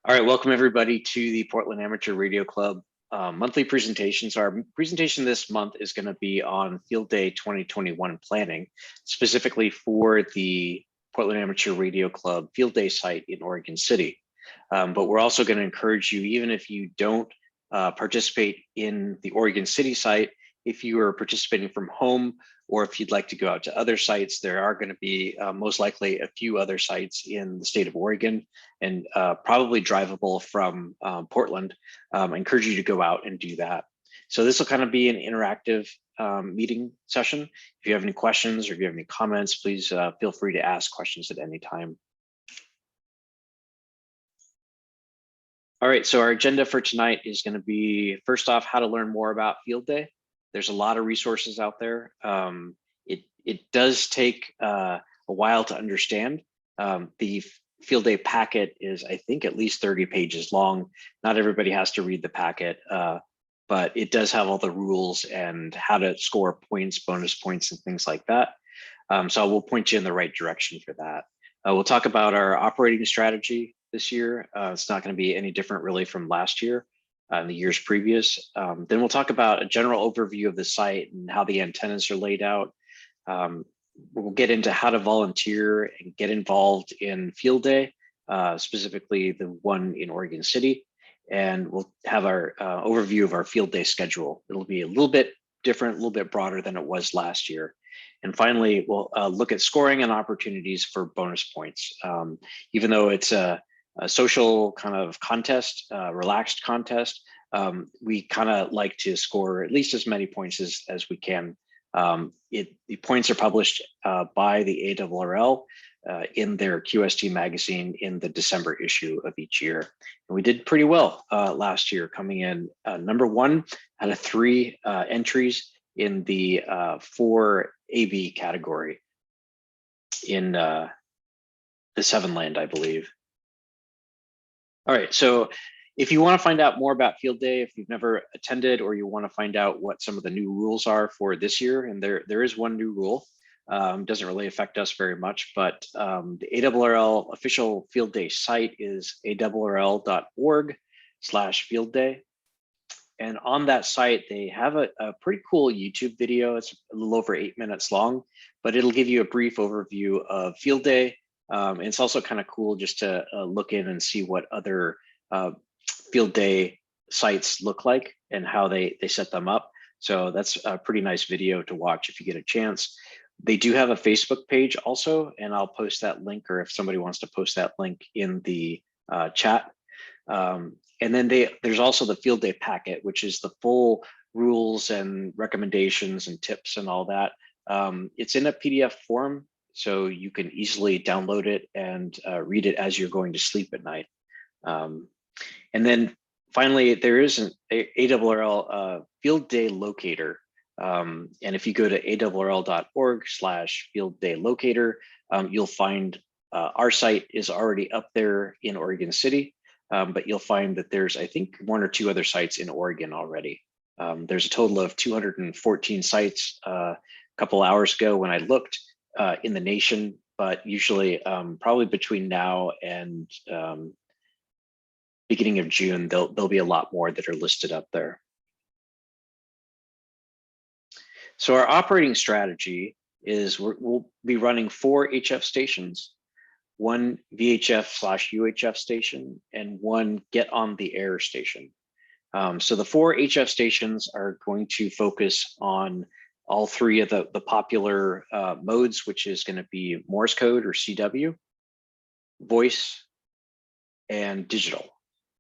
All right, welcome everybody to the Portland Amateur Radio Club monthly presentations. Our presentation this month is going to be on Field Day 2021 planning, specifically for the Portland Amateur Radio Club Field Day site in Oregon City. But we're also going to encourage you, even if you don't participate in the Oregon City site, if you are participating from home, or if you'd like to go out to other sites, there are going to be most likely a few other sites in the state of Oregon and probably drivable from Portland. I encourage you to go out and do that. So this will kind of be an interactive meeting session. If you have any questions or if you have any comments, please feel free to ask questions at any time. All right, so our agenda for tonight is going to be, first off, how to learn more about Field Day. There's a lot of resources out there. It does take a while to understand. The Field Day packet is, I think, at least 30 pages long. Not everybody has to read the packet, but it does have all the rules and how to score points, bonus points, and things like that. So we'll point you in the right direction for that. We'll talk about our operating strategy this year. It's not going to be any different really from last year. In the years previous. Then we'll talk about a general overview of the site and how the antennas are laid out. We'll get into how to volunteer and get involved in Field Day, specifically the one in Oregon City. And we'll have our overview of our Field Day schedule. It'll be a little bit different, a little bit broader than it was last year. And finally, we'll look at scoring and opportunities for bonus points. Even though it's a social kind of contest, relaxed contest, we kind of like to score at least as many points as we can. The points are published by the ARRL in their QST magazine in the December issue of each year. And we did pretty well last year, coming in #1 out of 3 entries in the 4 AB category in the 7 land, I believe. All right, so if you want to find out more about Field Day, if you've never attended, or you want to find out what some of the new rules are for this year, and there is one new rule, doesn't really affect us very much, but the ARRL official Field Day site is arrl.org/fieldday. And on that site, they have a pretty cool YouTube video. It's a little over 8 minutes long, but it'll give you a brief overview of Field Day. And it's also kind of cool just to look in and see what other Field Day sites look like and how they set them up. So that's a pretty nice video to watch if you get a chance. They do have a Facebook page also, and I'll post that link, or if somebody wants to post that link in the chat. And then there's also the Field Day packet, which is the full rules and recommendations and tips and all that. It's in a PDF form, so you can easily download it and read it as you're going to sleep at night. And then finally, there is an ARRL Field Day Locator. And if you go to arrl.org/fieldday-locator, you'll find our site is already up there in Oregon City, but you'll find that there's, I think, 1 or 2 other sites in Oregon already. There's a total of 214 sites a couple hours ago when I looked in the nation, but usually probably between now and beginning of June, there'll be a lot more that are listed up there. So our operating strategy is we'll be running 4 HF stations, 1 VHF/UHF station, and 1 get on the air station. So the 4 HF stations are going to focus on all 3 of the popular modes, which is going to be Morse code or CW, voice, and digital.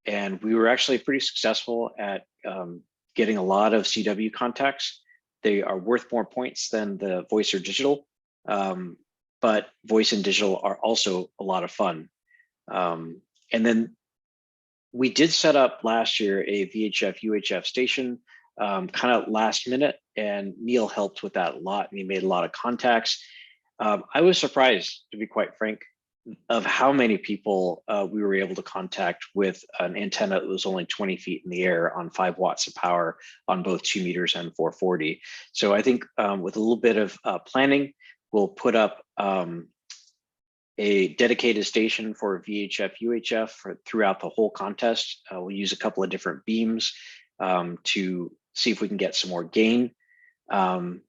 And we were actually pretty successful at getting a lot of CW contacts. They are worth more points than the voice or digital, but voice and digital are also a lot of fun. And then we did set up last year a VHF/UHF station kind of last minute, and Neil helped with that a lot, and he made a lot of contacts. I was surprised, to be quite frank, of how many people we were able to contact with an antenna that was only 20 feet in the air on 5 watts of power on both 2 meters and 440. So I think with a little bit of planning, we'll put up a dedicated station for VHF, UHF throughout the whole contest. We'll use a couple of different beams to see if we can get some more gain, and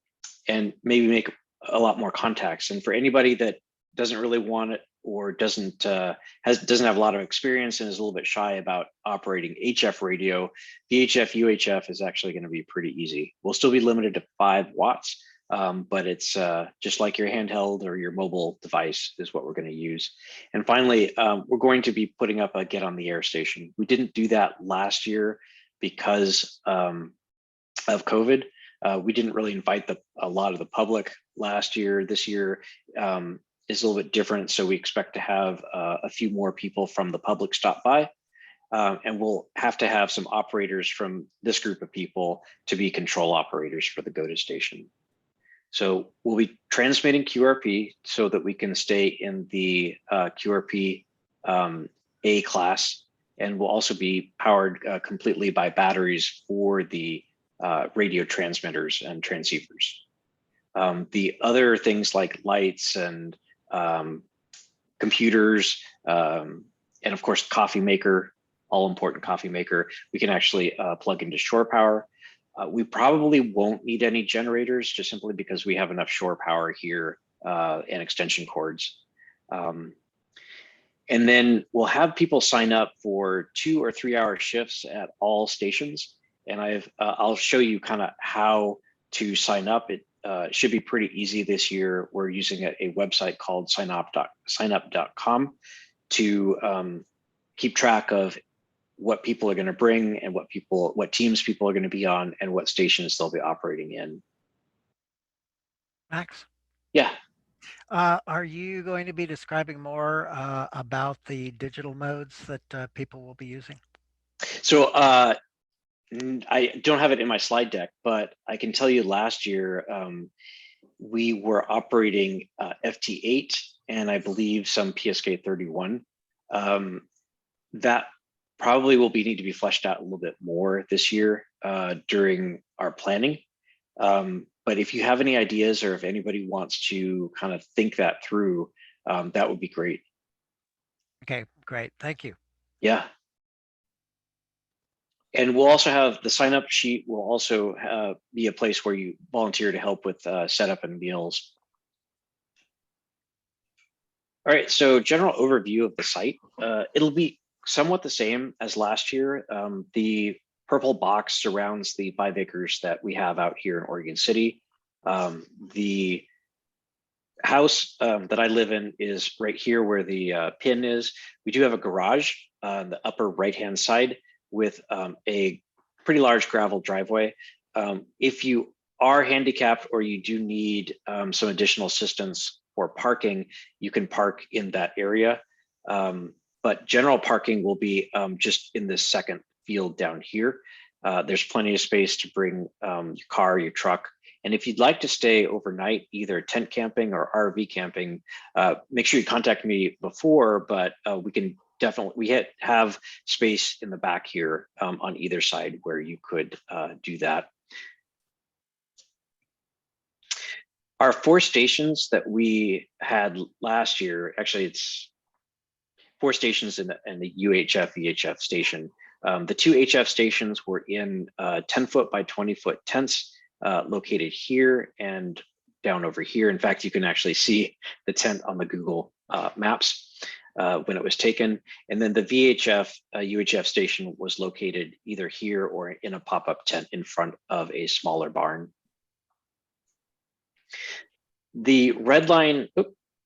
maybe make a lot more contacts. And for anybody that doesn't really want it or doesn't have a lot of experience and is a little bit shy about operating HF radio, VHF, UHF is actually going to be pretty easy. We'll still be limited to 5 watts, but it's just like your handheld or your mobile device is what we're going to use. And finally, we're going to be putting up a Get on the Air station. We didn't do that last year because of COVID. We didn't really invite a lot of the public last year. This year is a little bit different, so we expect to have a few more people from the public stop by, and we'll have to have some operators from this group of people to be control operators for the GOTA station. So we'll be transmitting QRP so that we can stay in the QRP A class, and we'll also be powered completely by batteries for the radio transmitters and transceivers. The other things like lights and computers, and of course, coffee maker, all important coffee maker, we can actually plug into shore power. We probably won't need any generators just simply because we have enough shore power here and extension cords. And then we'll have people sign up for 2 or 3 hour shifts at all stations. And I'll show you kind of how to sign up. It should be pretty easy this year. We're using a website called signup.com to keep track of what people are going to bring and what teams people are going to be on and what stations they'll be operating in. Max? Yeah. Are you going to be describing more about the digital modes that people will be using? So I don't have it in my slide deck, but I can tell you last year we were operating FT8 and I believe some PSK 31. That probably will need to be fleshed out a little bit more this year during our planning. But if you have any ideas or if anybody wants to kind of think that through, that would be great. Okay, great. Thank you. Yeah. And we'll also have the sign up sheet will also be a place where you volunteer to help with setup and meals. All right, so general overview of the site. It'll be somewhat the same as last year. The purple box surrounds the 5 acres that we have out here in Oregon City. The house that I live in is right here where the pin is. We do have a garage on the upper right-hand side with a pretty large gravel driveway. If you are handicapped or you do need some additional assistance for parking, you can park in that area. But general parking will be just in this second field down here. There's plenty of space to bring your car, your truck. And if you'd like to stay overnight, either tent camping or RV camping, make sure you contact me before, but we can definitely, have space in the back here on either side where you could do that. Our 4 stations that we had last year, actually it's 4 stations in the UHF, VHF station. The 2 HF stations were in 10-foot by 20-foot tents located here and down over here. In fact, you can actually see the tent on the Google Maps when it was taken. And then the VHF, UHF station was located either here or in a pop-up tent in front of a smaller barn. The red line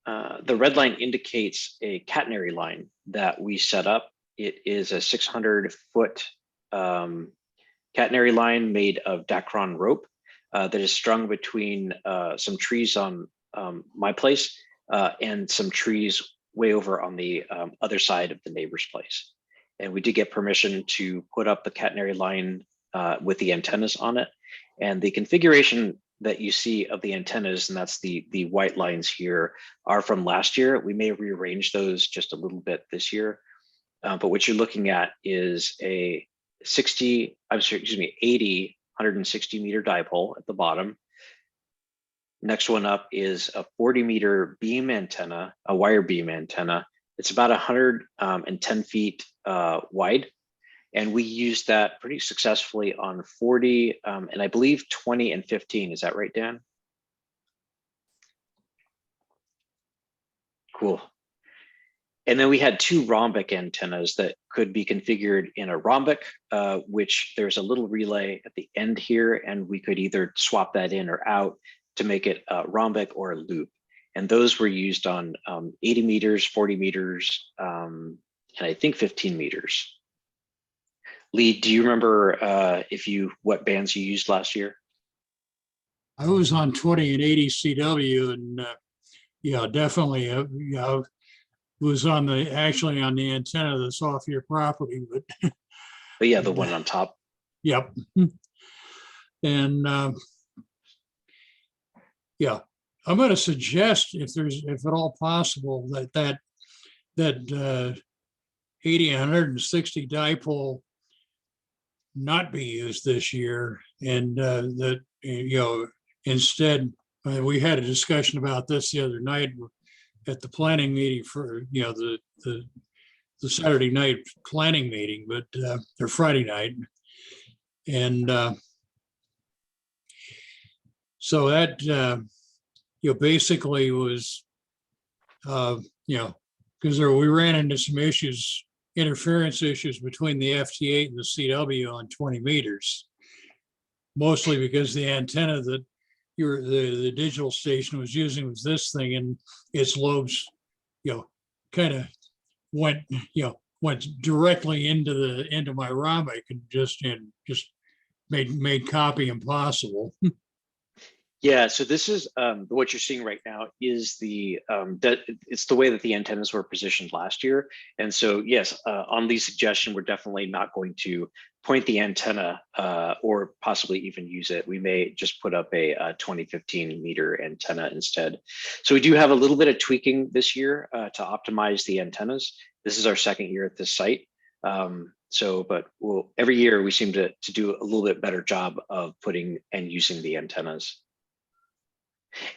indicates a catenary line that we set up. It is a 600-foot catenary line made of Dacron rope that is strung between some trees on my place and some trees way over on the other side of the neighbor's place. And we did get permission to put up the catenary line with the antennas on it. And the configuration that you see of the antennas, and that's the white lines here, are from last year. We may rearrange those just a little bit this year. But what you're looking at is a 80 160 meter dipole at the bottom Next one up is a 40-meter beam antenna, a wire beam antenna. It's about 110 feet wide. And we used that pretty successfully on 40 and I believe 20 and 15. Is that right, Dan? Cool. And then we had two rhombic antennas that could be configured in a rhombic, which there's a little relay at the end here, and we could either swap that in or out to make it a rhombic or a loop. And those were used on 80 meters, 40 meters, and I think 15 meters. Lee, do you remember what bands you used last year? I was on 20 and 80 CW, and yeah, definitely, was actually on the antenna that's off your property, but yeah, the one on top. Yep. And yeah, I'm going to suggest, if at all possible, that 80 and 160 dipole not be used this year, and that instead, we had a discussion about this the other night at the planning meeting for the Saturday night planning meeting, but or Friday night, and so that basically was because we ran into some interference issues between the FT8 and the CW on 20 meters, mostly because the antenna that the digital station was using was this thing, and its lobes, kind of went directly into my rhombic, and just made copy impossible. Yeah, so this is what you're seeing right now is it's the way that the antennas were positioned last year. And so yes, on Lee's suggestion, we're definitely not going to point the antenna or possibly even use it. We may just put up a 20-15 meter antenna instead. So we do have a little bit of tweaking this year to optimize the antennas. This is our second year at this site. But every year we seem to do a little bit better job of putting and using the antennas.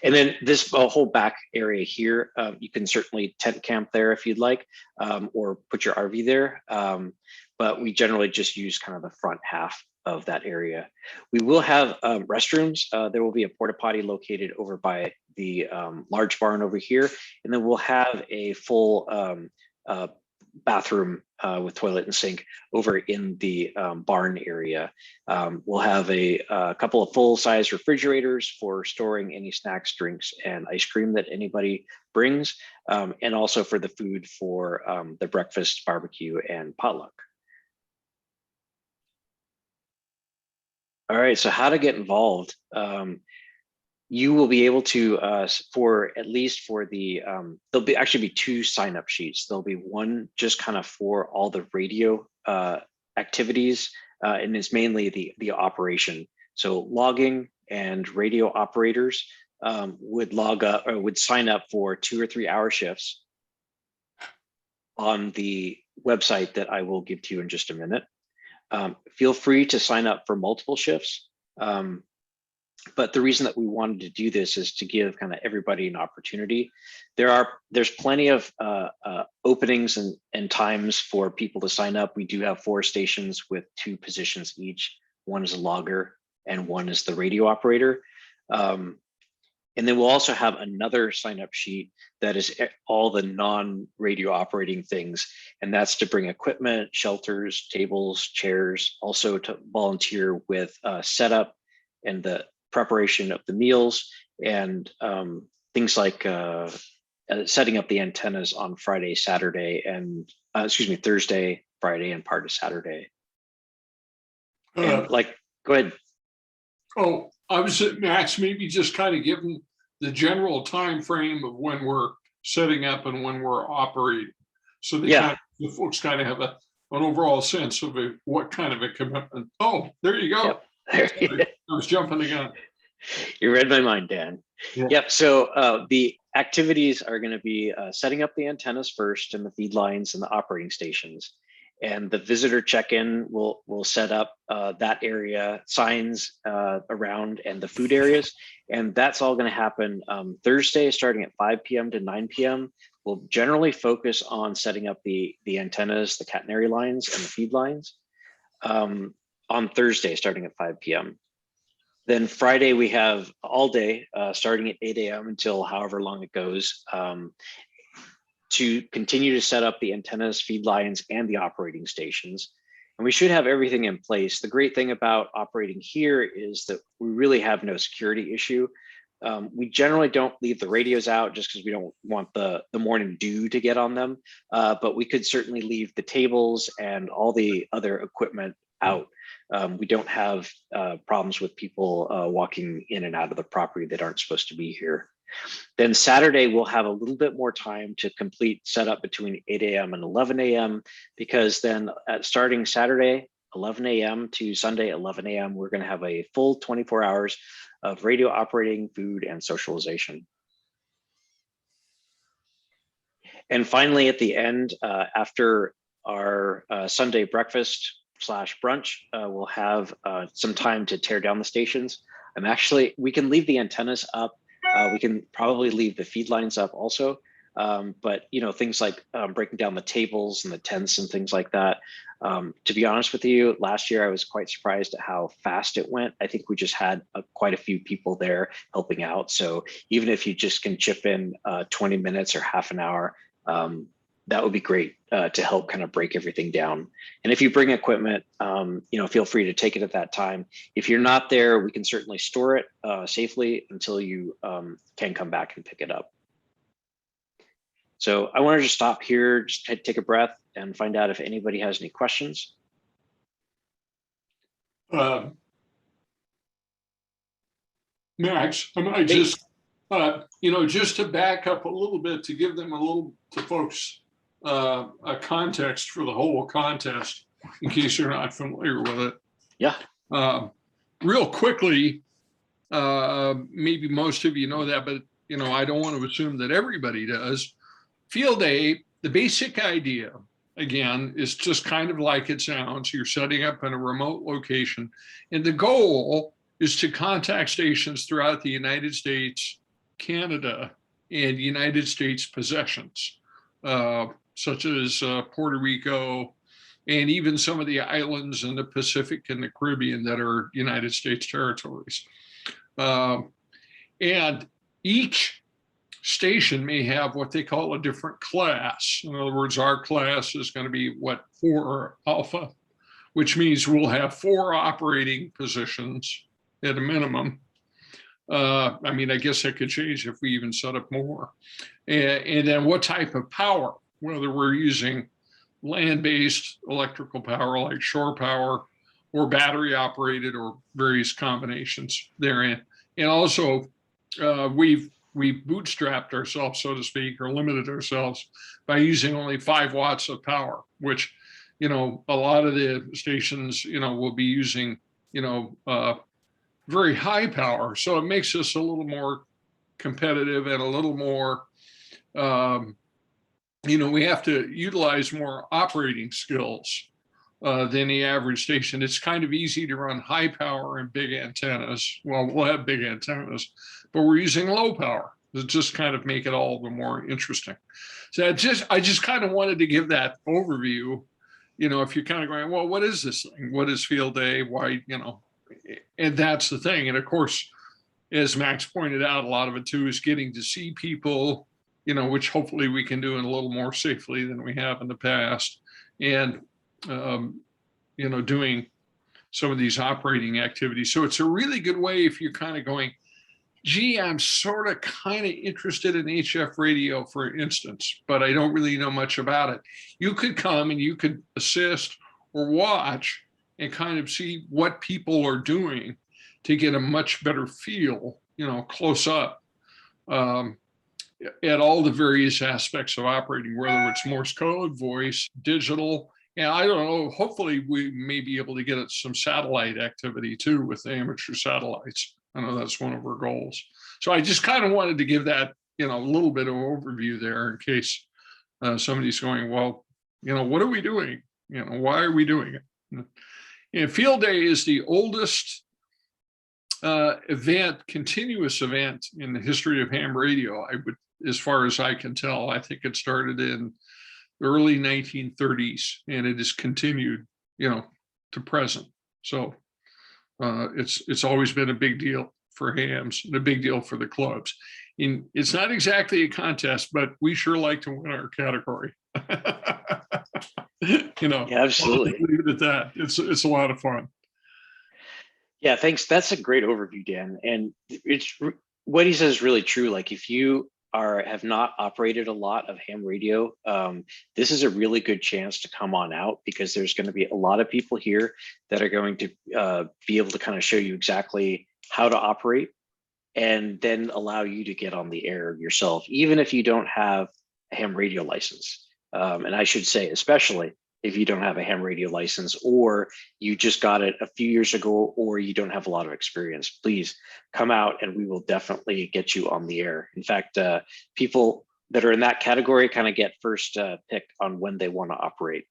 And then this whole back area here, you can certainly tent camp there if you'd like, or put your RV there. But we generally just use kind of the front half of that area. We will have restrooms. There will be a porta potty located over by the large barn over here. And then we'll have a full bathroom with toilet and sink over in the barn area. We'll have a couple of full-size refrigerators for storing any snacks, drinks, and ice cream that anybody brings, and also for the food for the breakfast, barbecue, and potluck. All right, so how to get involved. You will be able to, for at least for the, there'll actually be two sign-up sheets. There'll be one just kind of for all the radio activities, and it's mainly the operation. So logging and radio operators would log up or would sign up for 2 or 3 hour shifts on the website that I will give to you in just a minute. Feel free to sign up for multiple shifts. But the reason that we wanted to do this is to give kind of everybody an opportunity. There's plenty of openings and times for people to sign up. We do have 4 stations with 2 positions each. One is a logger and one is the radio operator. And then we'll also have another sign up sheet that is all the non-radio operating things. And that's to bring equipment, shelters, tables, chairs, also to volunteer with setup and the preparation of the meals and things like setting up the antennas on Friday, Saturday, and Thursday, Friday, and part of Saturday. And go ahead. Oh, I was at Max, maybe just kind of given the general time frame of when we're setting up and when we're operating, so that the folks kind of have an overall sense of what kind of a commitment. Oh, there you go. Yep. I was jumping the gun. You read my mind, Dan. Yeah. Yep. So the activities are going to be setting up the antennas first and the feed lines and the operating stations. and the visitor check-in will set up that area, signs around, and the food areas. And that's all going to happen Thursday, starting at 5 p.m. to 9 p.m. We'll generally focus on setting up the antennas, the catenary lines, and the feed lines on Thursday, starting at 5 p.m. Then Friday, we have all day, starting at 8 a.m. until however long it goes, to continue to set up the antennas, feed lines, and the operating stations. And we should have everything in place. The great thing about operating here is that we really have no security issue. We generally don't leave the radios out just because we don't want the morning dew to get on them, but we could certainly leave the tables and all the other equipment out. We don't have problems with people walking in and out of the property that aren't supposed to be here. Then Saturday, we'll have a little bit more time to complete setup between 8 a.m. and 11 a.m. because then starting Saturday, 11 a.m. to Sunday, 11 a.m., we're going to have a full 24 hours of radio operating, food, and socialization. And finally, at the end, after our Sunday breakfast / brunch, we'll have some time to tear down the stations. We can leave the antennas up. We can probably leave the feed lines up also, but things like breaking down the tables and the tents and things like that. To be honest with you, last year I was quite surprised at how fast it went. I think we just had quite a few people there helping out. So even if you just can chip in 20 minutes or half an hour, that would be great to help kind of break everything down. And if you bring equipment, feel free to take it at that time. If you're not there, we can certainly store it safely until you can come back and pick it up. So I wanted to stop here, just take a breath and find out if anybody has any questions. Max, I might just, just to back up a little bit to give them to folks a context for the whole contest, in case you're not familiar with it. Yeah. Real quickly, maybe most of you know that, but I don't want to assume that everybody does. Field day, the basic idea, again, is just kind of like it sounds. You're setting up in a remote location, and the goal is to contact stations throughout the United States, Canada, and United States possessions, such as Puerto Rico, and even some of the islands in the Pacific and the Caribbean that are United States territories. And each station may have what they call a different class. In other words, our class is going to be 4 Alpha, which means we'll have 4 operating positions at a minimum. I guess that could change if we even set up more. And then what type of power, whether we're using land-based electrical power like shore power or battery operated or various combinations therein. And also we've bootstrapped ourselves, so to speak, or limited ourselves by using only 5 watts of power, which, a lot of the stations, will be using, very high power. So it makes us a little more competitive and a little more, we have to utilize more operating skills than the average station. It's kind of easy to run high power and big antennas. Well, we'll have big antennas, but we're using low power to just kind of make it all the more interesting. So I just kind of wanted to give that overview. If you're kind of going, well, what is this thing? What is field day? Why, and that's the thing. And of course, as Max pointed out, a lot of it too is getting to see people, which hopefully we can do in a little more safely than we have in the past. And, doing some of these operating activities. So it's a really good way if you're kind of going, gee, I'm sort of kind of interested in HF radio, for instance, but I don't really know much about it. You could come and you could assist or watch and kind of see what people are doing to get a much better feel, close up at all the various aspects of operating, whether it's Morse code, voice, digital. And I don't know, hopefully we may be able to get at some satellite activity too with amateur satellites. I know that's one of our goals. So I just kind of wanted to give that, a little bit of overview there in case somebody's going, well, what are we doing? You know, why are we doing it? And field day is the oldest continuous event in the history of ham radio. As far as I can tell, I think it started in early 1930s, and it has continued, you know, to present. So it's always been a big deal for hams and a big deal for the clubs. It's not exactly a contest, but we sure like to win our category. You know, Yeah, absolutely. Leave it at that. It's a lot of fun. Yeah, thanks. That's a great overview, Dan. And what he says is really true. Like if you have not operated a lot of ham radio, this is a really good chance to come on out, because there's going to be a lot of people here that are going to be able to kind of show you exactly how to operate, and then allow you to get on the air yourself, even if you don't have a ham radio license. And I should say, especially if you don't have a ham radio license, or you just got it a few years ago, or you don't have a lot of experience, please come out and we will definitely get you on the air. In fact, people that are in that category kind of get first pick on when they want to operate.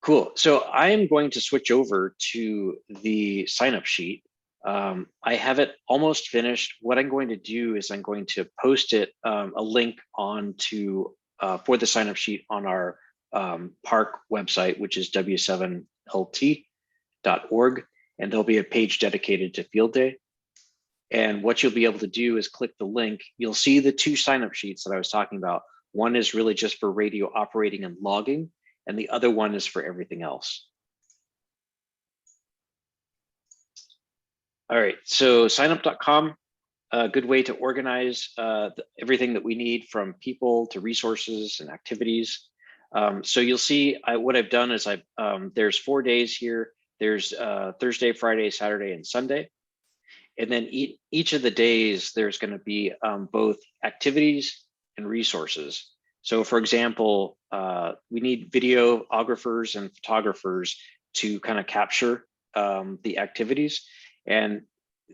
Cool. So I am going to switch over to the sign-up sheet. I have it almost finished. What I'm going to do is I'm going to post it, a link onto for the sign-up sheet on our PARC website, which is w7lt.org, and there'll be a page dedicated to Field Day. And what you'll be able to do is click the link. You'll see the two sign-up sheets that I was talking about. One is really just for radio operating and logging, and the other one is for everything else. All right, so signup.com, a good way to organize everything that we need, from people to resources and activities. So you'll see what I've done is there's 4 days here. There's Thursday, Friday, Saturday, and Sunday. And then each of the days, there's going to be both activities and resources. So for example, we need videographers and photographers to kind of capture the activities, and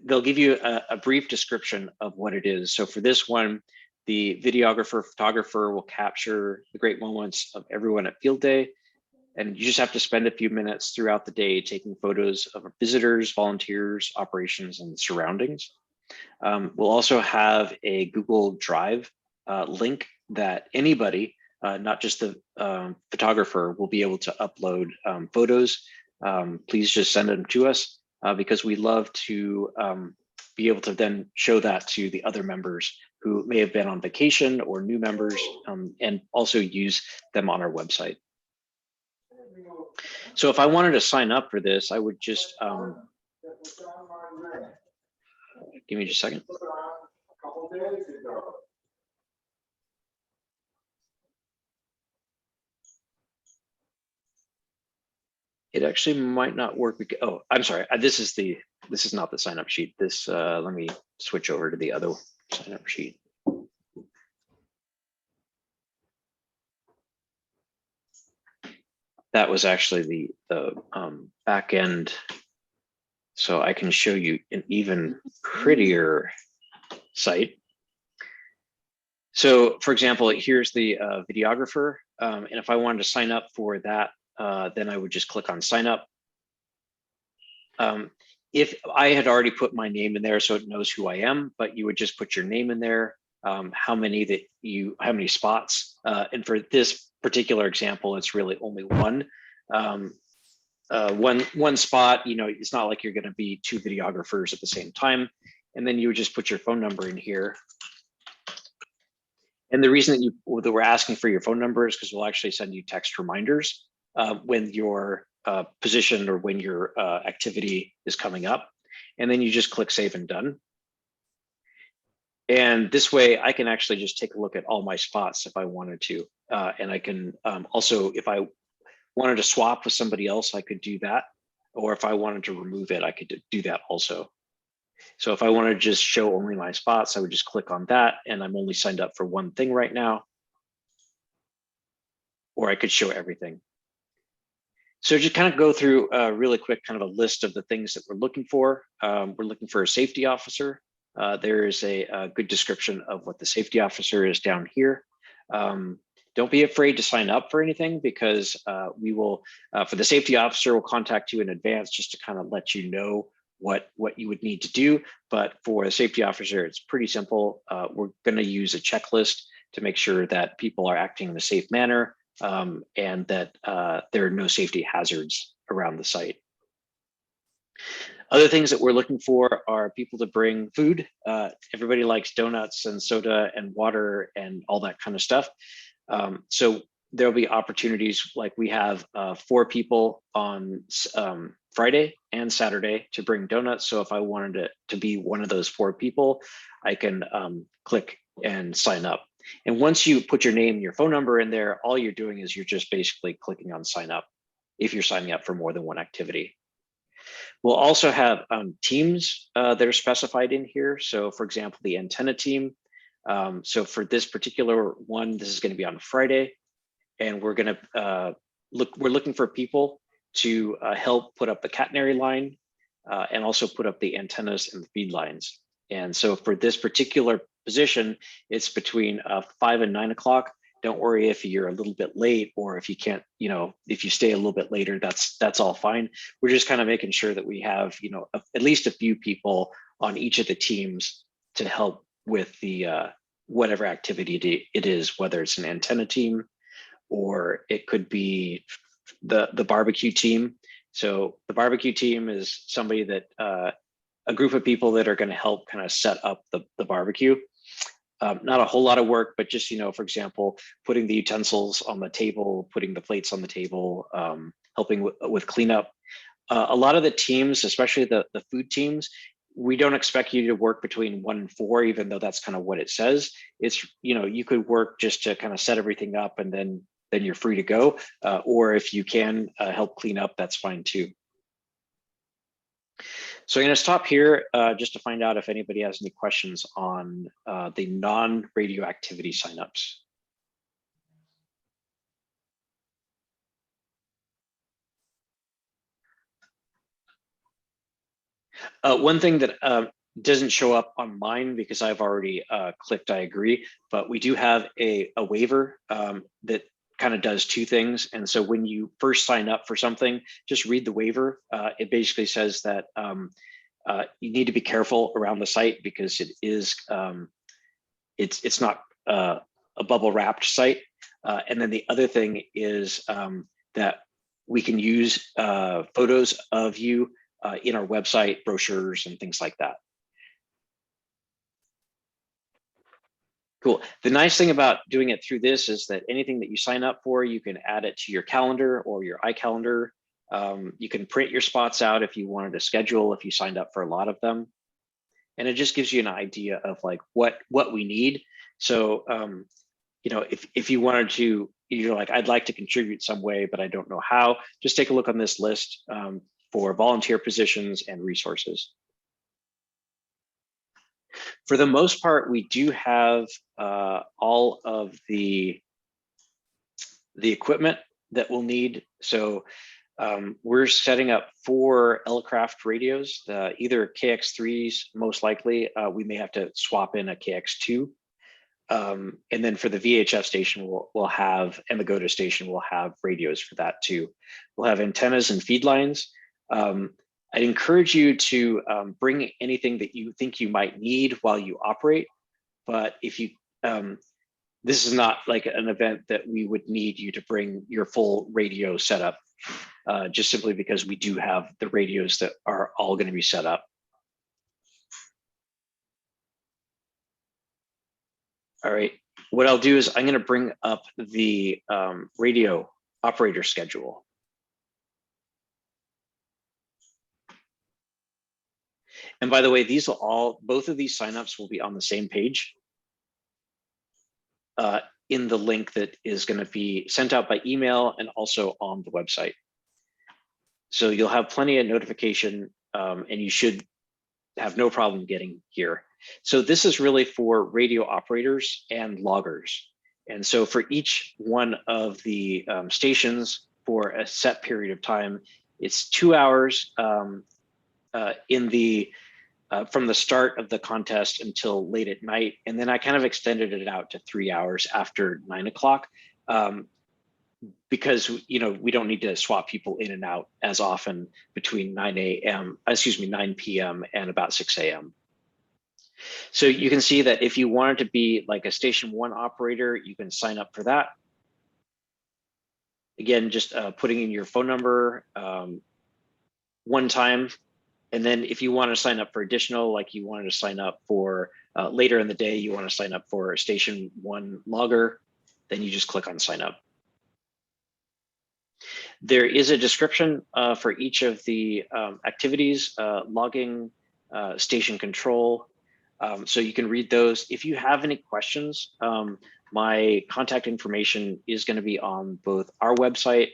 they'll give you a brief description of what it is. So for this one, the photographer will capture the great moments of everyone at Field Day. And you just have to spend a few minutes throughout the day taking photos of visitors, volunteers, operations, and surroundings. We'll also have a Google Drive link that anybody, not just the photographer, will be able to upload photos. Please just send them to us, because we love to be able to then show that to the other members who may have been on vacation, or new members, and also use them on our website. So if I wanted to sign up for this, I would just, give me just a second. It actually might not work. Oh, I'm sorry. This is not the sign up sheet. This, let me switch over to the other sign up sheet. That was actually the back end. So I can show you an even prettier site. So for example, here's the videographer. And if I wanted to sign up for that, then I would just click on sign up. If I had already put my name in there, so it knows who I am, but you would just put your name in there, how many spots. And for this particular example, it's really only one. One spot. You know, it's not like you're going to be two videographers at the same time. And then you would just put your phone number in here. And the reason that we're asking for your phone number is because we'll actually send you text reminders when your position or when your activity is coming up. And then you just click save and done. And this way I can actually just take a look at all my spots if I wanted to. And I can also, if I wanted to swap with somebody else, I could do that. Or if I wanted to remove it, I could do that also. So if I want to just show only my spots, I would just click on that, and I'm only signed up for one thing right now. Or I could show everything. So just kind of go through really quick, kind of a list of the things that we're looking for. We're looking for a safety officer. There is a good description of what the safety officer is down here. Don't be afraid to sign up for anything, because we will, for the safety officer, will contact you in advance just to kind of let you know what you would need to do. But for the safety officer, it's pretty simple. We're going to use a checklist to make sure that people are acting in a safe manner, and that there are no safety hazards around the site. Other things that we're looking for are people to bring food. Everybody likes donuts and soda and water and all that kind of stuff. So there'll be opportunities, like we have 4 people on Friday and Saturday to bring donuts. So if I wanted to be one of those 4 people, I can click and sign up. And once you put your name and your phone number in there, all you're doing is you're just basically clicking on sign up if you're signing up for more than one activity. We'll also have teams that are specified in here. So for example, the antenna team. So for this particular one, this is going to be on Friday, and we're going to we're looking for people to help put up the catenary line and also put up the antennas and the feed lines. And so for this particular position, it's between 5 and 9 o'clock. Don't worry if you're a little bit late, or if you can't, if you stay a little bit later, that's all fine. We're just kind of making sure that we have, at least a few people on each of the teams to help with the whatever activity it is, whether it's an antenna team, or it could be the barbecue team. So the barbecue team is somebody that a group of people that are going to help kind of set up the barbecue. Not a whole lot of work, but just, for example, putting the utensils on the table, putting the plates on the table, helping with cleanup. A lot of the teams, especially the food teams, we don't expect you to work between 1 and 4, even though that's kind of what it says. It's, you could work just to kind of set everything up, and then you're free to go. Or if you can help clean up, that's fine too. So I'm going to stop here just to find out if anybody has any questions on the non-radioactivity signups. One thing that doesn't show up on mine, because I've already clicked I agree, but we do have a waiver that kind of does 2 things. And so when you first sign up for something, just read the waiver. It basically says that you need to be careful around the site, because it is it's not a bubble wrapped site. And then the other thing is that we can use photos of you in our website, brochures, and things like that. Cool. The nice thing about doing it through this is that anything that you sign up for, you can add it to your calendar or your iCalendar. You can print your spots out if you wanted to schedule, if you signed up for a lot of them. And it just gives you an idea of like what we need. So, if you wanted to, you're like, I'd like to contribute some way, but I don't know how, just take a look on this list for volunteer positions and resources. For the most part, we do have all of the equipment that we'll need. So we're setting up 4 L-craft radios, either KX3s, most likely. We may have to swap in a KX2. And then for the VHF station, we'll have, and the GOTA station will have radios for that too. We'll have antennas and feed lines. I'd encourage you to bring anything that you think you might need while you operate. But if you, this is not like an event that we would need you to bring your full radio setup, just simply because we do have the radios that are all going to be set up. All right, what I'll do is I'm going to bring up the radio operator schedule. And by the way, these will all, both of these signups will be on the same page in the link that is going to be sent out by email and also on the website. So you'll have plenty of notification and you should have no problem getting here. So this is really for radio operators and loggers. And so for each one of the stations for a set period of time, it's 2 hours in the from the start of the contest until late at night. And then I kind of extended it out to 3 hours after 9 o'clock, because we don't need to swap people in and out as often between 9 p.m. and about 6 a.m. So you can see that if you wanted to be like a station 1 operator, you can sign up for that. Again, just putting in your phone number one time. And then if you want to sign up for additional, like you wanted to sign up for later in the day, you want to sign up for a station 1 logger, then you just click on sign up. There is a description for each of the activities, logging, station control. So you can read those. If you have any questions, my contact information is going to be on both our website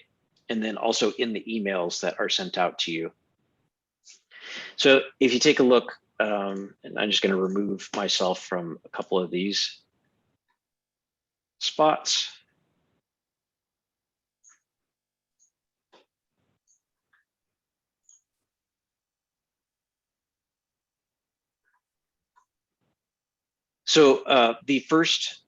and then also in the emails that are sent out to you. So if you take a look, and I'm just going to remove myself from a couple of these spots. So the first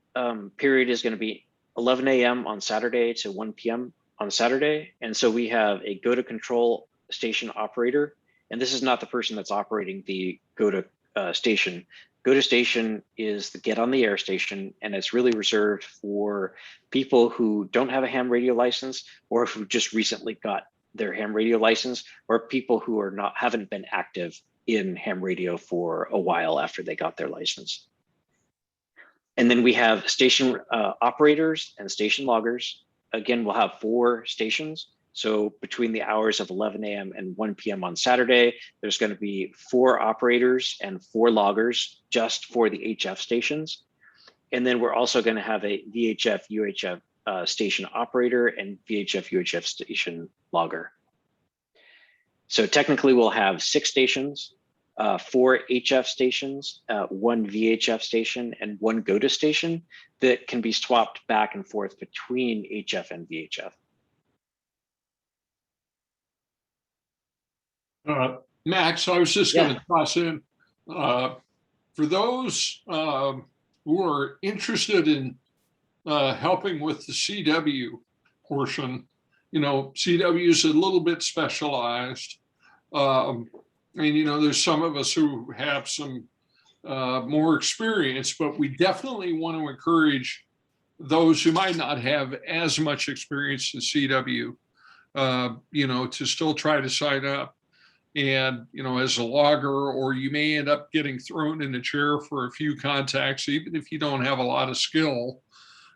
period is going to be 11 a.m. on Saturday to 1 p.m. on Saturday. And so we have a go to control station operator. And this is not the person that's operating the go to station. Go to station is the get on the air station, and it's really reserved for people who don't have a ham radio license or who just recently got their ham radio license, or people who are haven't been active in ham radio for a while after they got their license. And then we have station operators and station loggers. Again, we'll have 4 stations. So between the hours of 11 a.m. and 1 p.m. on Saturday, there's going to be 4 operators and 4 loggers just for the HF stations. And then we're also going to have a VHF, UHF station operator and VHF, UHF station logger. So technically we'll have 6 stations, 4 HF stations, 1 VHF station, and 1 go to station that can be swapped back and forth between HF and VHF. Max, I was just going to toss in, for those who are interested in helping with the CW portion, CW is a little bit specialized. And, there's some of us who have some more experience, but we definitely want to encourage those who might not have as much experience in CW, to still try to sign up. And, as a logger, or you may end up getting thrown in the chair for a few contacts, even if you don't have a lot of skill.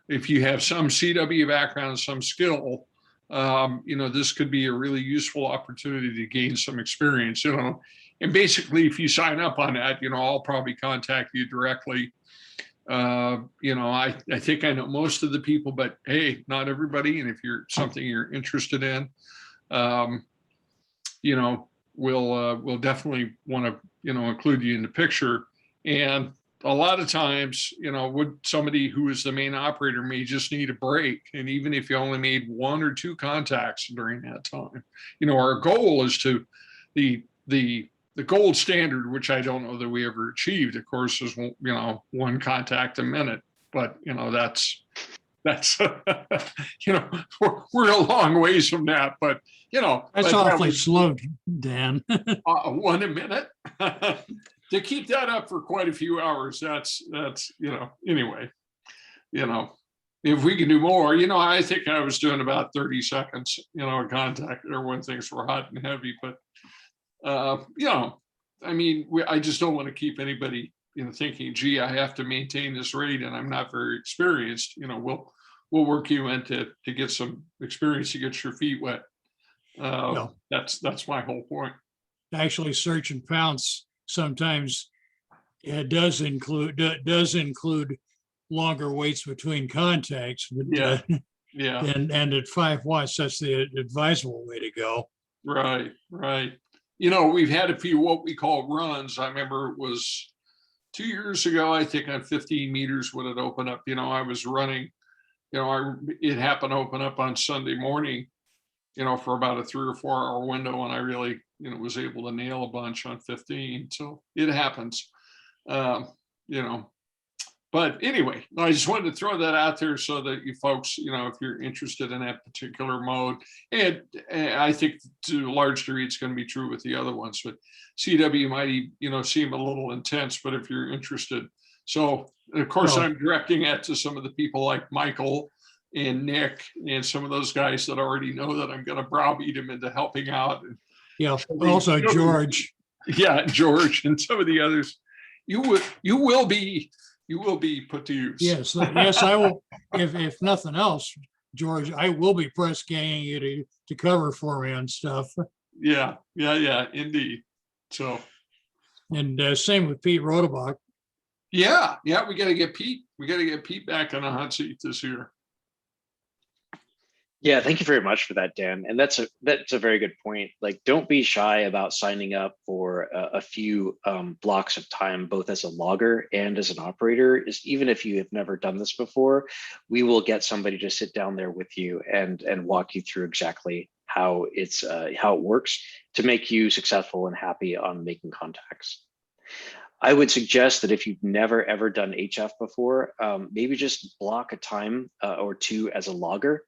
If you have some CW background, some skill, this could be a really useful opportunity to gain some experience, and basically if you sign up on that, I'll probably contact you directly. I think I know most of the people, but hey, not everybody. And if you're something you're interested in, we'll definitely want to, include you in the picture. And a lot of times, somebody who is the main operator may just need a break. And even if you only made 1 or 2 contacts during that time, our goal is to the gold standard, which I don't know that we ever achieved, of course, is, 1 contact a minute. But, that's we're a long ways from that, but that's awfully slow, Dan. 1 a minute. To keep that up for quite a few hours, that's anyway, if we can do more, I think I was doing about 30 seconds, a contact there when things were hot and heavy, but I just don't want to keep anybody thinking, gee, I have to maintain this rate and I'm not very experienced. We'll work you in to get some experience, to get your feet wet. That's my whole point. Actually, search and pounce sometimes it does include longer waits between contacts. But, and at 5 watts, that's the advisable way to go. Right. We've had a few what we call runs. I remember it was 2 years ago, I think, on 15 meters when it opened up. I was running. It happened to open up on Sunday morning, for about a 3 or 4 hour window, and I really, was able to nail a bunch on 15. So it happens, but But anyway, I just wanted to throw that out there so that you folks, if you're interested in that particular mode, and I think to a large degree it's going to be true with the other ones, but CW might, seem a little intense, but if you're interested. So of course, Well- I'm directing it to some of the people like Michael and Nick and some of those guys that already know that I'm going to browbeat them into helping out. Yeah, also George. Yeah, George and some of the others. You will be put to use. Yes, I will. If nothing else, George, I will be press ganging you to cover for me on stuff. Yeah, indeed. So, And same with Pete Rodebach. yeah, we got to get Pete. We got to get Pete back on the hot seat this year. Yeah, thank you very much for that, Dan. And that's a very good point. Like, don't be shy about signing up for a few blocks of time, both as a logger and as an operator. Even if you have never done this before, we will get somebody to sit down there with you and walk you through exactly how it works to make you successful and happy on making contacts. I would suggest that if you've never ever done HF before, maybe just block a time or two as a logger.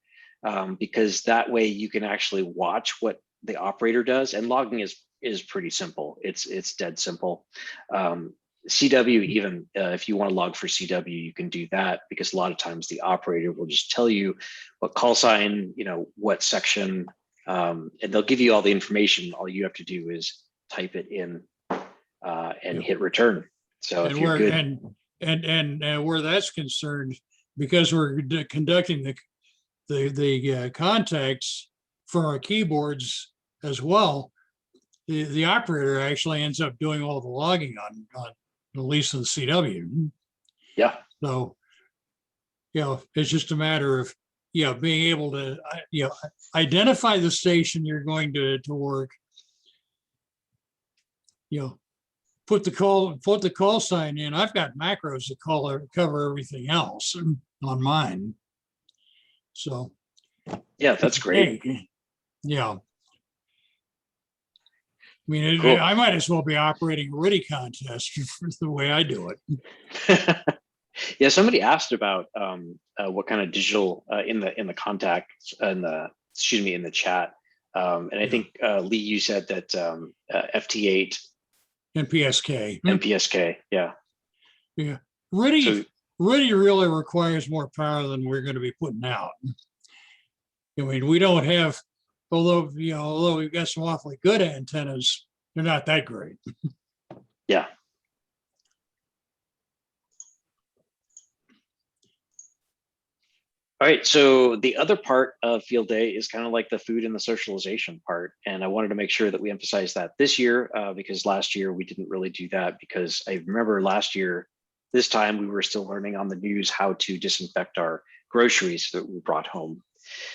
Because that way you can actually watch what the operator does, and logging is pretty simple. It's dead simple. CW, even if you want to log for CW, you can do that, because a lot of times the operator will just tell you what call sign, what section, and they'll give you all the information. All you have to do is type it in and hit return. So if you're good, and where that's concerned, because we're conducting the contacts for our keyboards as well, the operator actually ends up doing all the logging on at least in the CW. Yeah. So, it's just a matter of, being able to, identify the station you're going to work, put the call sign in. I've got macros that cover everything else on mine. So, yeah, that's great. Yeah. I mean, Cool. I might as well be operating a RIDI contest for the way I do it. Yeah, somebody asked about what kind of digital in the contacts in the chat, and I think Lee, you said that FT8 and PSK. and PSK, yeah. RIDI really requires more power than we're going to be putting out. I mean, we don't have, although we've got some awfully good antennas, they're not that great. Yeah. All right, so the other part of field day is kind of like the food and the socialization part. And I wanted to make sure that we emphasize that this year, because last year we didn't really do that, because I remember last year, this time we were still learning on the news how to disinfect our groceries that we brought home.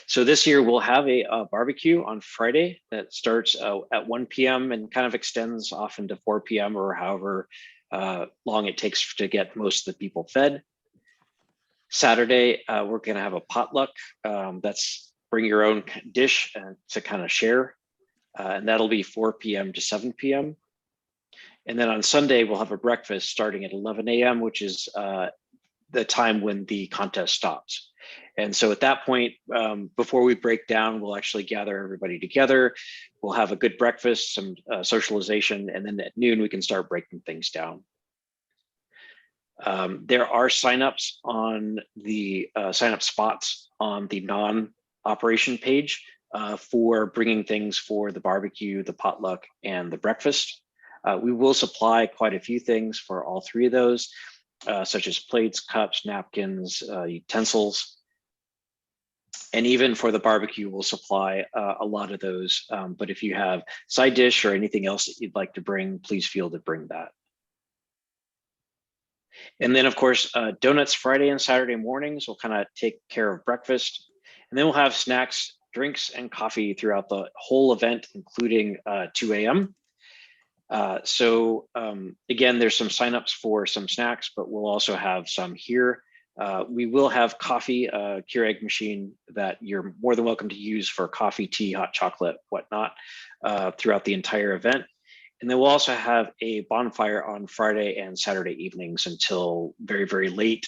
So this year we'll have a barbecue on Friday that starts at 1 p.m. and kind of extends off into 4 p.m. or however long it takes to get most of the people fed. Saturday, we're going to have a potluck. That's bring your own dish to kind of share. And that'll be 4 p.m. to 7 p.m. And then on Sunday, we'll have a breakfast starting at 11 a.m., which is the time when the contest stops. And so at that point, before we break down, we'll actually gather everybody together. We'll have a good breakfast, some socialization, and then at noon, we can start breaking things down. There are signups on the sign-up spots on the non-operation page for bringing things for the barbecue, the potluck, and the breakfast. We will supply quite a few things for all three of those, such as plates, cups, napkins, utensils. And even for the barbecue, we'll supply a lot of those. But if you have side dish or anything else that you'd like to bring, please feel to bring that. And then, of course, donuts Friday and Saturday mornings will kind of take care of breakfast. And then we'll have snacks, drinks, and coffee throughout the whole event, including 2 a.m. So again, there's some signups for some snacks, but we'll also have some here. We will have coffee, Keurig machine that you're more than welcome to use for coffee, tea, hot chocolate, whatnot, throughout the entire event. And then we'll also have a bonfire on Friday and Saturday evenings until very, very late.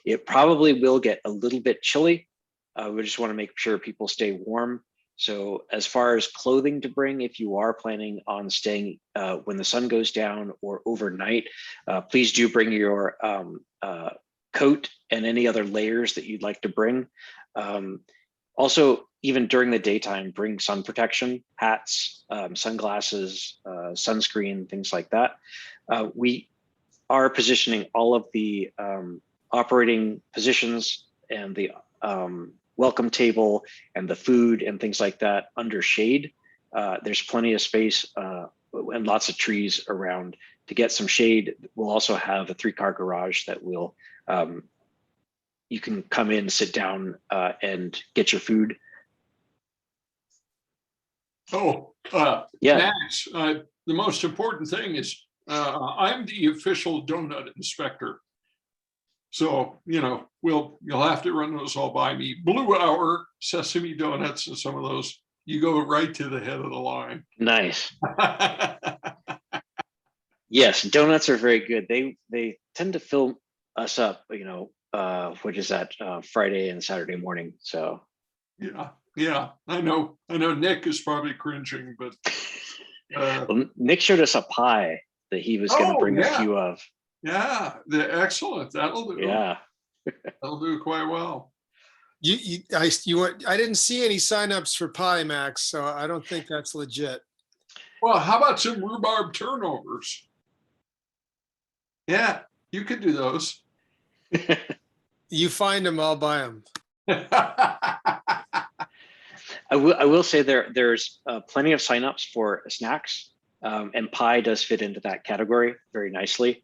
It probably will get a little bit chilly. We just want to make sure people stay warm. So as far as clothing to bring, if you are planning on staying when the sun goes down or overnight, please do bring your coat and any other layers that you'd like to bring. Also, even during the daytime, bring sun protection, hats, sunglasses, sunscreen, things like that. We are positioning all of the operating positions and the welcome table and the food and things like that under shade. There's plenty of space and lots of trees around to get some shade. We'll also have a 3-car garage that will, you can come in, sit down and get your food. Oh, Yeah. Max, the most important thing is I'm the official donut inspector. So, you know, you'll have to run those all by me. Blue Hour, Sesame Donuts, and some of those, you go right to the head of the line. Nice. Yes, donuts are very good. They tend to fill us up, you know, which is that Friday and Saturday morning. So yeah, I know Nick is probably cringing, but well, Nick showed us a pie that he was going to bring a few of. Yeah, excellent. That'll do. Yeah. That'll do quite well. I didn't see any signups for pie, Max, so I don't think that's legit. Well, how about some rhubarb turnovers? Yeah, you could do those. You find them, I'll buy them. I will say there's plenty of signups for snacks, and pie does fit into that category very nicely.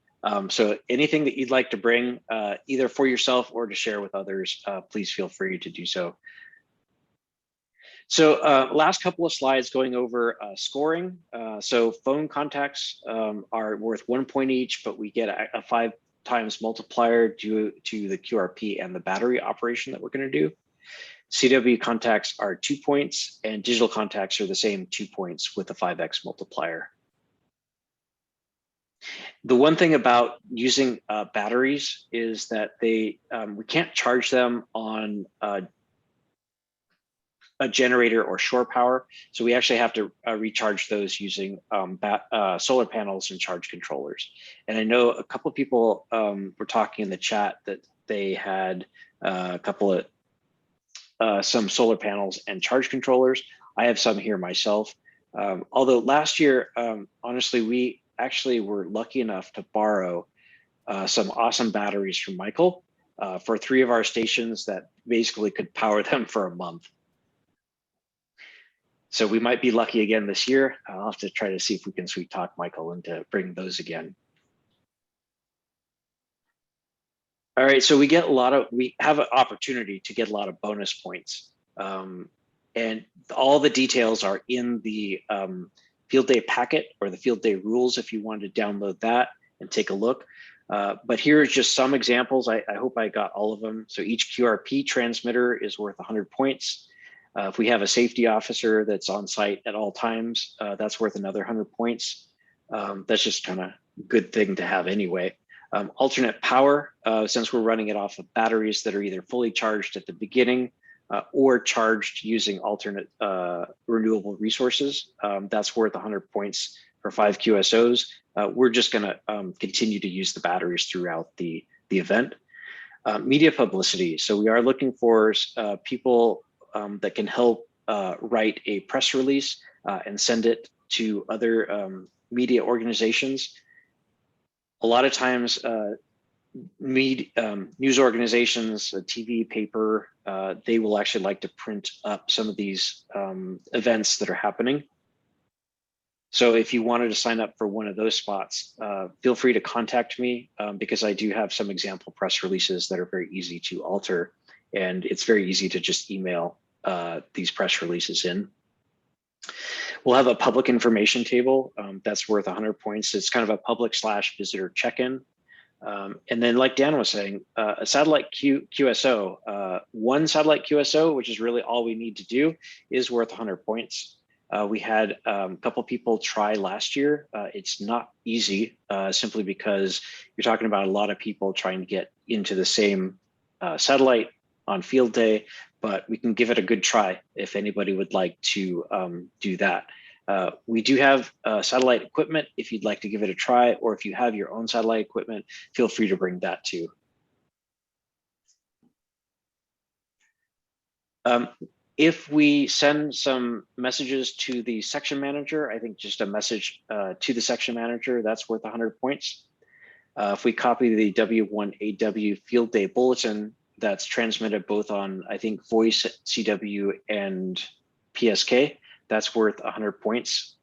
So anything that you'd like to bring, either for yourself or to share with others, please feel free to do so. So last couple of slides going over scoring. So phone contacts are worth 1 point each, but we get a 5 times multiplier due to the QRP and the battery operation that we're going to do. CW contacts are 2 points, and digital contacts are the same 2 points with a 5x multiplier. The one thing about using batteries is that we can't charge them on a generator or shore power. So we actually have to recharge those using solar panels and charge controllers. And I know a couple of people were talking in the chat that they had a couple of some solar panels and charge controllers. I have some here myself. Although last year, honestly, we actually were lucky enough to borrow some awesome batteries from Michael for 3 of our stations that basically could power them for a month. So we might be lucky again this year. I'll have to try to see if we can sweet talk Michael into bring those again. All right, so we have an opportunity to get a lot of bonus points. And all the details are in the field day packet or the field day rules if you wanted to download that and take a look. But here's just some examples. I hope I got all of them. So each QRP transmitter is worth 100 points. If we have a safety officer that's on site at all times, that's worth another 100 points. That's just kind of a good thing to have anyway. Alternate power, since we're running it off of batteries that are either fully charged at the beginning or charged using alternate renewable resources, that's worth 100 points for 5 QSOs. We're just going to continue to use the batteries throughout the event. Media publicity. So we are looking for people that can help write a press release and send it to other media organizations. A lot of times, news organizations, TV, paper, they will actually like to print up some of these events that are happening. So if you wanted to sign up for one of those spots, feel free to contact me because I do have some example press releases that are very easy to alter, and it's very easy to just email these press releases in. We'll have a public information table that's worth 100 points. It's kind of a public/visitor check-in. And then like Dan was saying, a satellite QSO, one satellite QSO, which is really all we need to do, is worth 100 points. We had a couple people try last year. It's not easy simply because you're talking about a lot of people trying to get into the same satellite on field day, but we can give it a good try if anybody would like to do that. We do have satellite equipment if you'd like to give it a try, or if you have your own satellite equipment, feel free to bring that too. If we send some messages to the section manager, I think just a message to the section manager, that's worth 100 points. If we copy the W1AW field day bulletin that's transmitted both on, I think, voice, CW, and PSK, that's worth 100 points.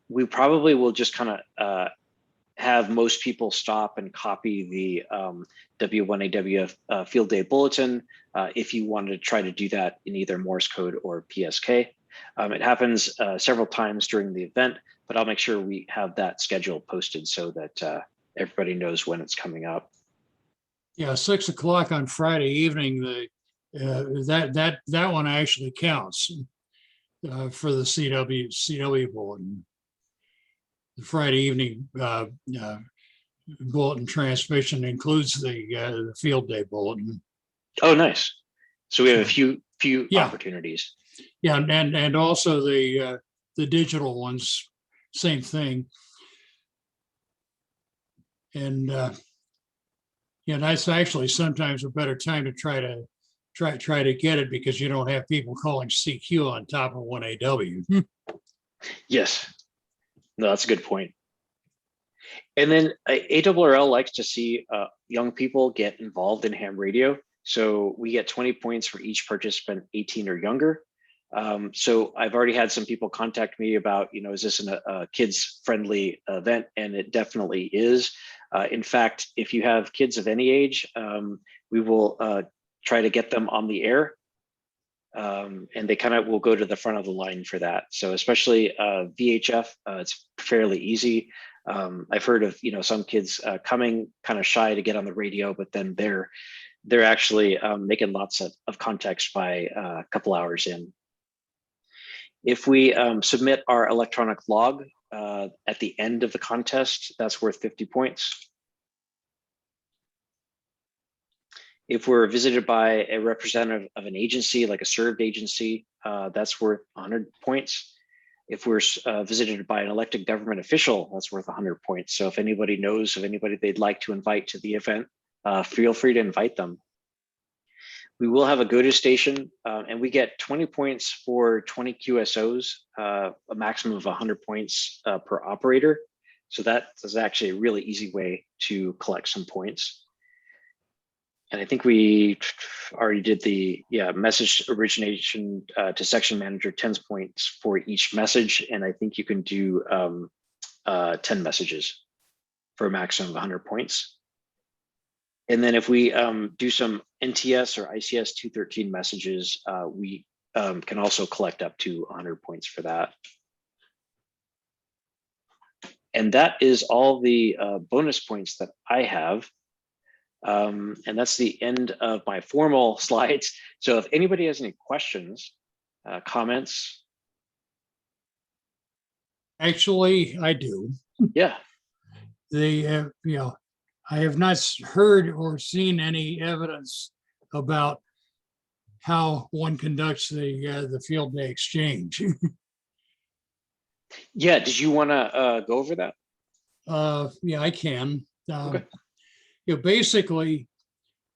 We probably will just kind of have most people stop and copy the W1AW field day bulletin if you wanted to try to do that in either Morse code or PSK. It happens several times during the event, but I'll make sure we have that schedule posted so that everybody knows when it's coming up. Yeah, 6 o'clock on Friday evening, that one actually counts for the CW bulletin. The Friday evening bulletin transmission includes the field day bulletin. Oh, nice. So we have a few Yeah. opportunities. Yeah, and also the digital ones, same thing. And yeah, that's actually sometimes a better time to try to get it, because you don't have people calling CQ on top of 1AW. Yes. No, that's a good point. And then ARRL likes to see young people get involved in ham radio. So we get 20 points for each participant 18 or younger. So I've already had some people contact me about, is this a kids friendly event? And it definitely is. In fact, if you have kids of any age, we will try to get them on the air. And they kind of will go to the front of the line for that. So especially VHF, it's fairly easy. I've heard of some kids coming kind of shy to get on the radio, but then they're actually making lots of context by a couple hours in. If we submit our electronic log at the end of the contest, that's worth 50 points. If we're visited by a representative of an agency, like a served agency, that's worth 100 points. If we're visited by an elected government official, that's worth 100 points. So if anybody knows of anybody they'd like to invite to the event, feel free to invite them. We will have a go-to station, and we get 20 points for 20 QSOs, a maximum of 100 points per operator. So that is actually a really easy way to collect some points. And I think we already did the message origination to section manager, 10 points for each message. And I think you can do 10 messages for a maximum of 100 points. And then if we do some NTS or ICS 213 messages, we can also collect up to 100 points for that. And that is all the bonus points that I have. And that's the end of my formal slides. So if anybody has any questions, comments. Actually, I do. Yeah. I have not heard or seen any evidence about how one conducts the field day exchange. Yeah, did you want to go over that? Yeah, I can. Okay. Basically,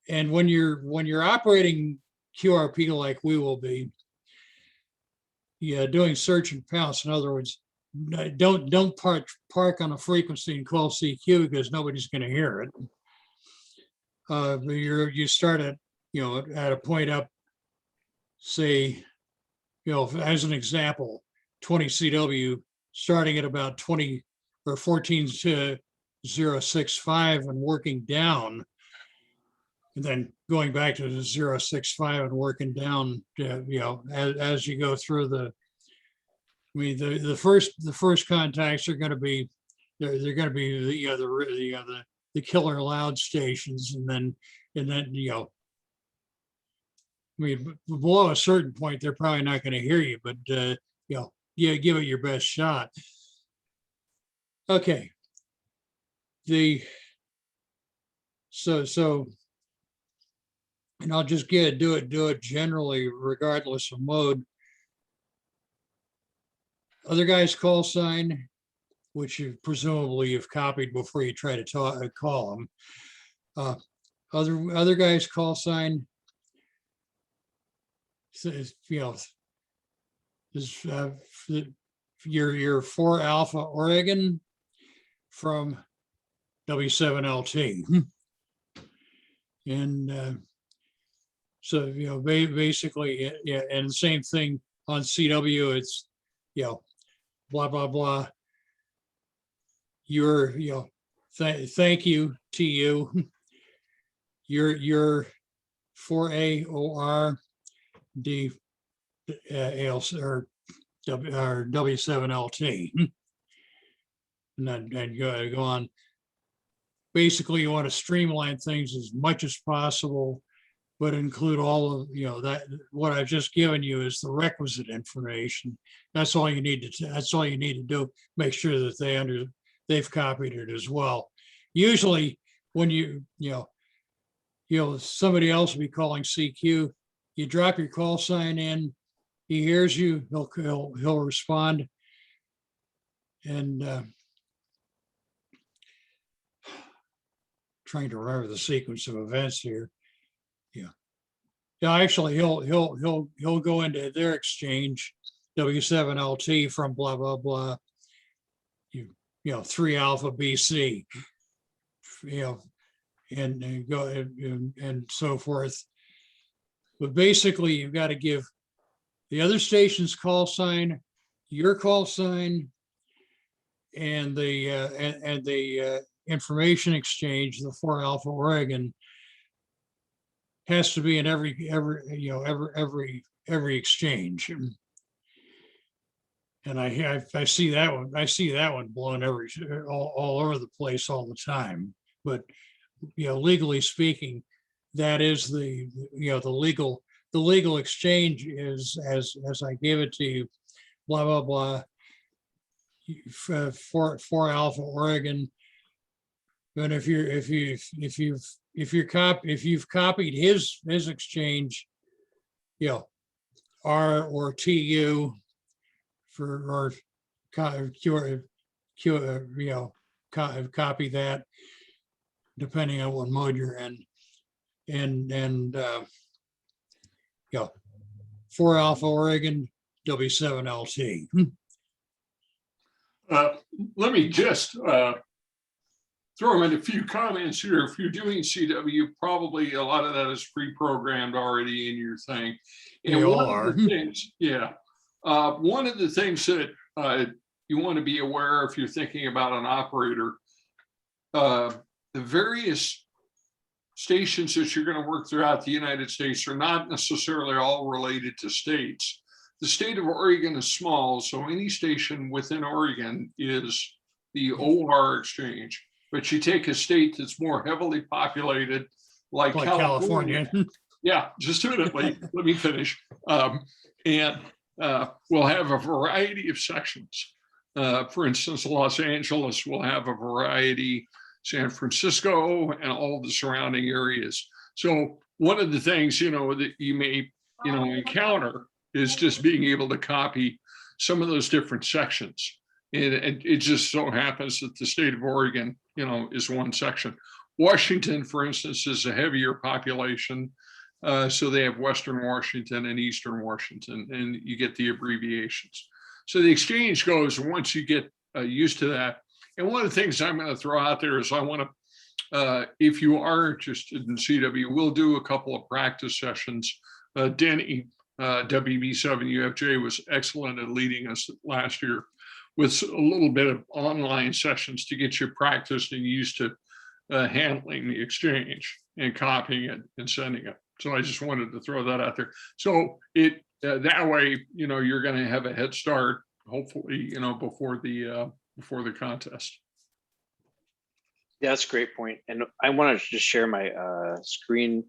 and when you're operating QRP like we will be, doing search and pounce. In other words, don't park on a frequency and call CQ, because nobody's going to hear it. You start at at a point up, say, as an example, 20 CW, starting at about 20 or 14 to 065 and working down, and then going back to the 065 and working down, as you go through the first contacts are going to be they're going to be the killer loud stations, and then below a certain point they're probably not going to hear you, but yeah, give it your best shot. Okay. So, and I'll just do it generally, regardless of mode. Other guy's call sign, which you presumably you've copied before you try to call them. Other guy's call sign says, is your 4 Alpha Oregon from W7LT. And so, basically, yeah, and the same thing on CW, it's, blah, blah, blah. Thank you to you. Your 4AOR D or W7LT. And then go on. Basically, you want to streamline things as much as possible, but include all of, that what I've just given you is the requisite information. That's all you need to do. Make sure that they've copied it as well. Usually when somebody else will be calling CQ, you drop your call sign in, he hears you, he'll respond. And trying to remember the sequence of events here. Yeah, actually he'll go into their exchange, W7LT from blah blah blah, 3 Alpha BC, and go and so forth. But basically you've got to give the other station's call sign, your call sign, and the information exchange, the 4 Alpha Oregon, has to be in every exchange. And I see that one. I see that one blown all over the place all the time. But legally speaking, that is the legal exchange is as I gave it to you, blah blah blah. 4 Alpha Oregon. And if you've copied his exchange, R or TU for copy that depending on what mode you're in, and 4 Alpha Oregon W7LT. Let me just throw in a few comments here. If you're doing CW, probably a lot of that is pre-programmed already in your thing. And They all one are. of the things, one of the things that you want to be aware if you're thinking about an operator, the various stations that you're going to work throughout the United States are not necessarily all related to states. The state of Oregon is small, so any station within Oregon is the OR exchange. But you take a state that's more heavily populated, like California. Yeah, just a minute, let me finish. And we'll have a variety of sections. For instance, Los Angeles will have a variety, San Francisco, and all the surrounding areas. So one of the things, that you may, encounter is just being able to copy some of those different sections. And it just so happens that the state of Oregon, is one section. Washington, for instance, is a heavier population. So they have Western Washington and Eastern Washington, and you get the abbreviations. So the exchange goes once you get used to that. And one of the things I'm going to throw out there is I want to, if you are interested in CW, we'll do a couple of practice sessions. Denny, WB7UFJ, was excellent at leading us last year with a little bit of online sessions to get you practiced and used to handling the exchange and copying it and sending it. So I just wanted to throw that out there. So that way, you're going to have a head start, hopefully, before the contest. Yeah, that's a great point. And I wanted to just share my screen.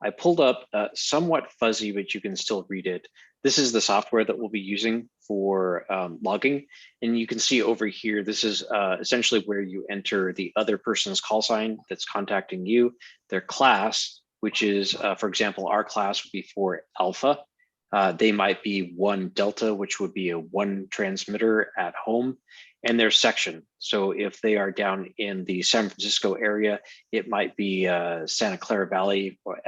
I pulled up somewhat fuzzy, but you can still read it. This is the software that we'll be using for logging. And you can see over here, this is essentially where you enter the other person's call sign that's contacting you, their class, which is, for example, our class would be for Alpha. They might be 1 Delta, which would be a 1 transmitter at home, and their section. So if they are down in the San Francisco area, it might be Santa Clara Valley or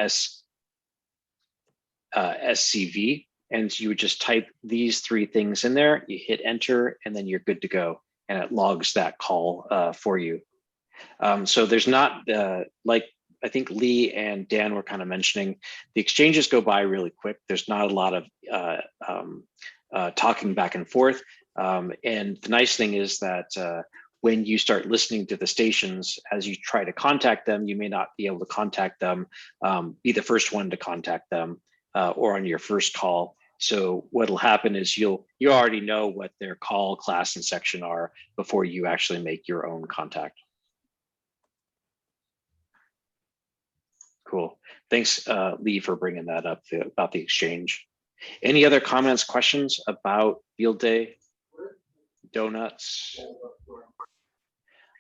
SCV. And you would just type these 3 things in there, you hit enter, and then you're good to go. And it logs that call for you. So there's not, like I think Lee and Dan were kind of mentioning, the exchanges go by really quick. There's not a lot of talking back and forth. And the nice thing is that when you start listening to the stations, as you try to contact them, you may not be able to contact them, be the first one to contact them, or on your first call. So what'll happen is you already know what their call, class, and section are before you actually make your own contact. Cool. Thanks, Lee, for bringing that up about the exchange. Any other comments, questions about field day? Donuts.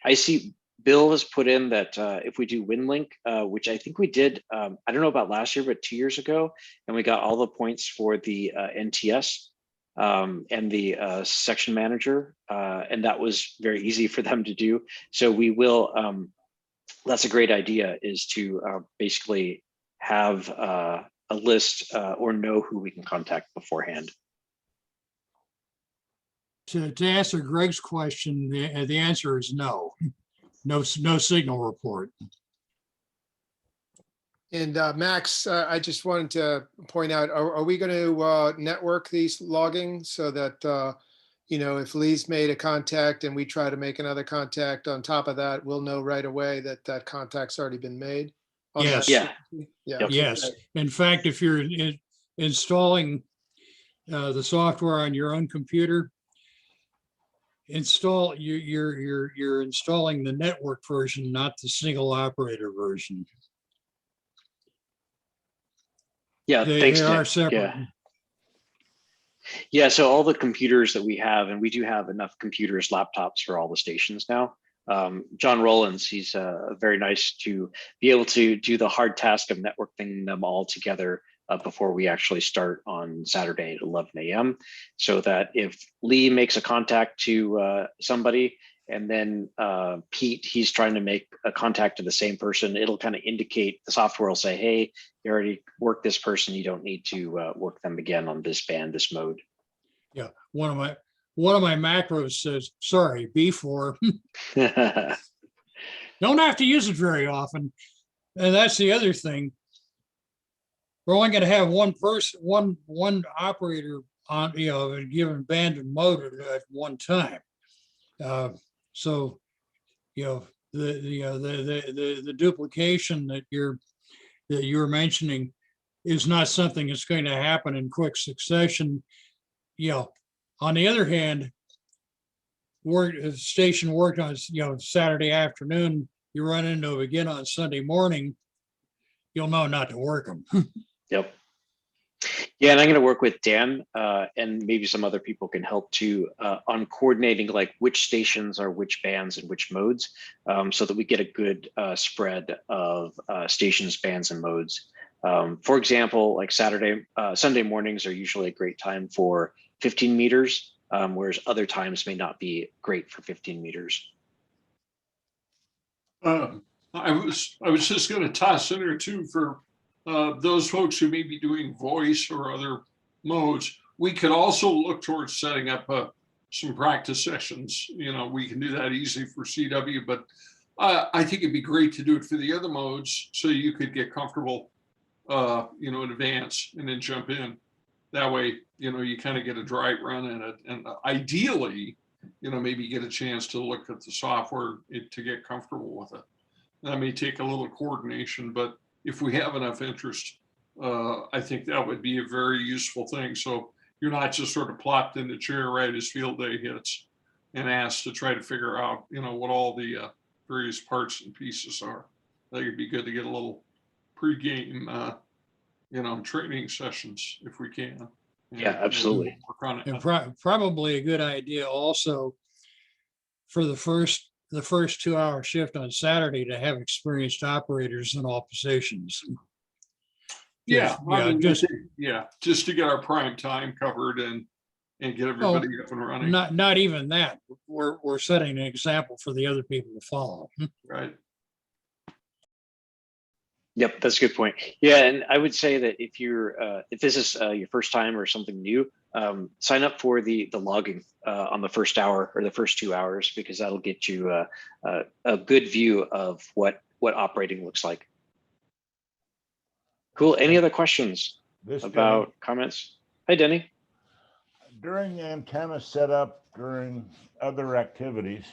I see Bill has put in that if we do WinLink, which I think we did, I don't know about last year, but 2 years ago, and we got all the points for the NTS and the section manager, and that was very easy for them to do. So we will, that's a great idea, is to basically have a list or know who we can contact beforehand. To answer Greg's question, the answer is no. No signal report. And Max, I just wanted to point out, are we going to network these logging so that, if Lee's made a contact and we try to make another contact on top of that, we'll know right away that that contact's already been made? Yes. Yeah. Yeah. Yep. Yes. In fact, if you're installing the software on your own computer, you're installing the network version, not the single operator version. Yeah, thanks, They are Nick. separate. Yeah, so all the computers that we have, and we do have enough computers, laptops for all the stations now. John Rollins, he's very nice to be able to do the hard task of networking them all together before we actually start on Saturday at 11 a.m. So that if Lee makes a contact to somebody, and then Pete, he's trying to make a contact to the same person, it'll kind of indicate, the software will say, hey, you already worked this person, you don't need to work them again on this band, this mode. Yeah, one of my macros says, sorry, B4. Don't have to use it very often. And that's the other thing. We're only going to have one person, one operator on, a given band and mode at one time. So, the duplication that you're mentioning is not something that's going to happen in quick succession. On the other hand, station worked on, Saturday afternoon, you run into it again on Sunday morning, you'll know not to work them. Yep. Yeah, and I'm going to work with Dan and maybe some other people can help too on coordinating like which stations are which bands and which modes, so that we get a good spread of stations, bands, and modes. For example, like Sunday mornings are usually a great time for 15 meters, whereas other times may not be great for 15 meters. I was just going to toss in there too for those folks who may be doing voice or other modes. We could also look towards setting up some practice sessions. We can do that easily for CW, but I think it'd be great to do it for the other modes so you could get comfortable, in advance and then jump in. That way, you kind of get a dry run in it, and ideally, maybe get a chance to look at the software to get comfortable with it. That may take a little coordination, but if we have enough interest, I think that would be a very useful thing. So you're not just sort of plopped in the chair right as field day hits and asked to try to figure out, what all the various parts and pieces are. I think it'd be good to get a little pregame, training sessions if we can. Yeah, absolutely. Work on it. And probably a good idea also for the first 2-hour shift on Saturday to have experienced operators in all positions. Yeah, Just just to get our prime time covered and get everybody up and running. not even that. We're setting an example for the other people to follow. Right. Yep, that's a good point. Yeah, and I would say that if this is your first time or something new, sign up for the logging on the first hour or the first 2 hours, because that'll get you a good view of what operating looks like. Cool. Any other questions about comments? Hi, Denny. During antenna setup, during other activities,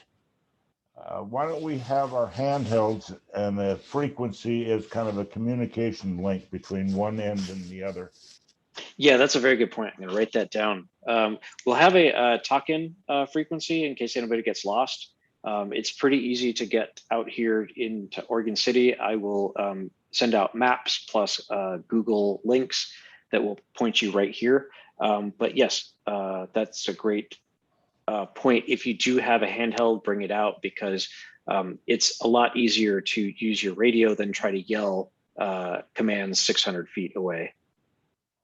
why don't we have our handhelds and the frequency as kind of a communication link between one end and the other? Yeah, that's a very good point. I'm going to write that down. We'll have a talk-in frequency in case anybody gets lost. It's pretty easy to get out here into Oregon City. I will send out maps plus Google links that will point you right here. But yes, that's a great point. If you do have a handheld, bring it out, because it's a lot easier to use your radio than try to yell commands 600 feet away.